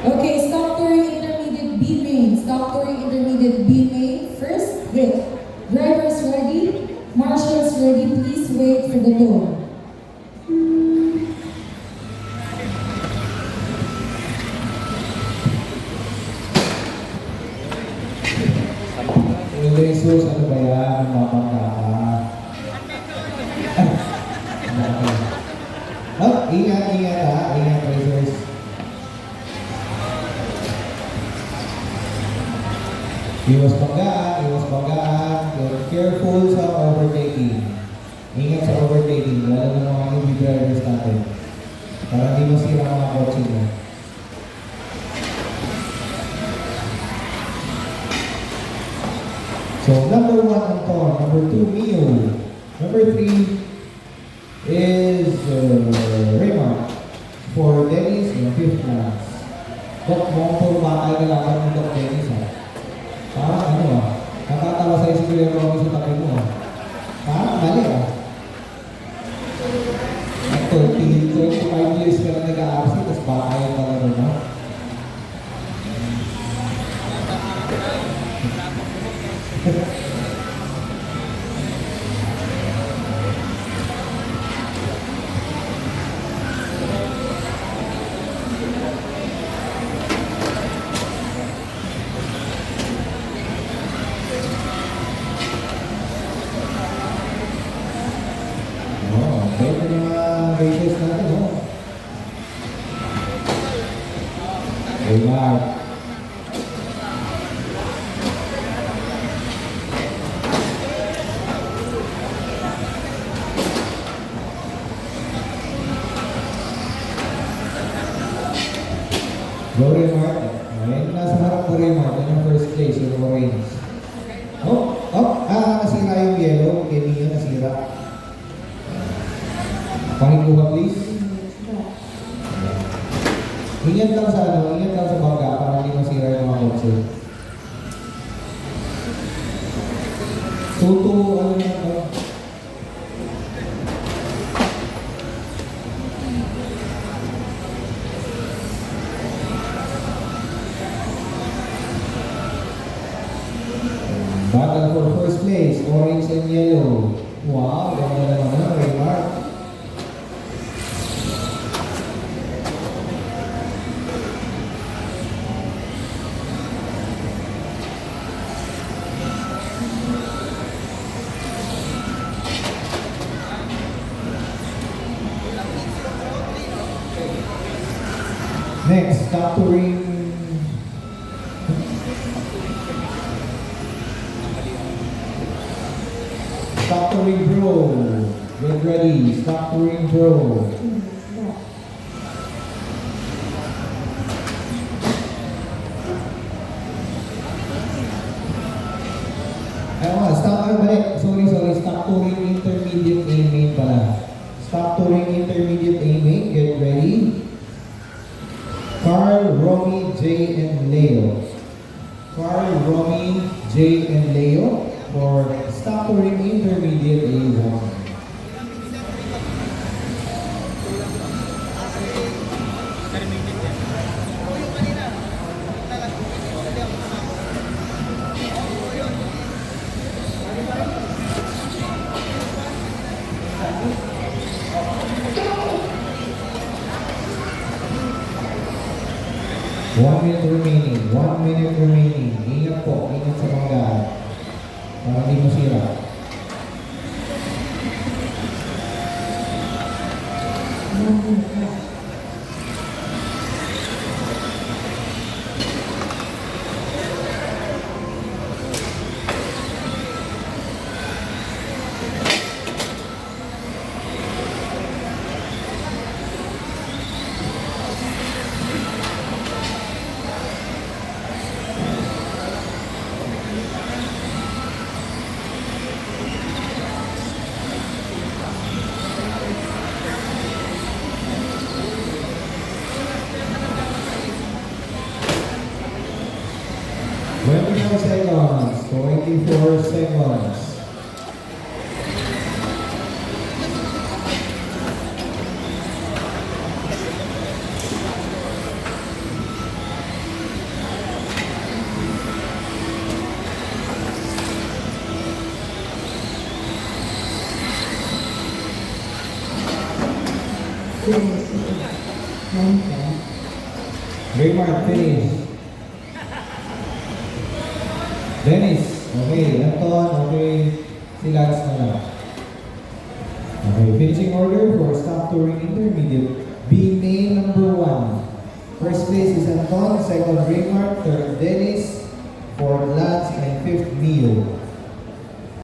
Okay, stop touring intermediate B main. Stop touring intermediate B main. First hit. Drivers ready. Marshals ready. Please wait for the door. Jesus, ano ba yan? Mamangka ka. Oh, ingat ha. Ingat, Jesus. Iwas banggaan. Careful sa overtaking. Ingat sa overtaking. Lalo na mga newbie drivers natin. Para hindi masira ang mga kotse niya. So, number 1, Anton. Number 2, Mio. Number 3 is Raymond. For Dennis, yung 5th class. Dok, mukhang puro batay na laban ng Dok Dennis, ha? Parang ano, ha? Nakatawa sa'yo si Kuya Romy sa tabi mo, ha? Parang mali, ha? At 25 years ka na nag-a-RC, tapos batay pa na rin, ha? Pwede na mga races natin, no? Hey, Mark. Go, Raymart. Ayan, nasa harap ko, Raymart. Yan yung first place, yung orange. Nasira yung yellow. Kemi yun, nasira. Pakikuha, please. Ingat lang sa bangga para hindi masira yung mga kotse. Ano yan ito? Battle for first place, orange and yellow. Wow, ganda naman, Raymart. Next, stop touring. Stop touring, bro. Get ready. Stop touring, bro. Sorry. Stop touring intermediate A main pala. Stop touring intermediate A main. Get ready. Carl, Romy, Jay, and Leo. Carl, Romy, Jay, and Leo for stop touring intermediate A1. One minute remaining. Ingat po, ingat sa bangga. Para di masira. Seconds, 24 seconds. Raymart, finish. Dennis, okay. Anton, okay. Si Lance na lang. Okay, finishing order for staff touring intermediate. B main number 1. First place is Anton, second Raymart, third Dennis, fourth Lance, and fifth Mio.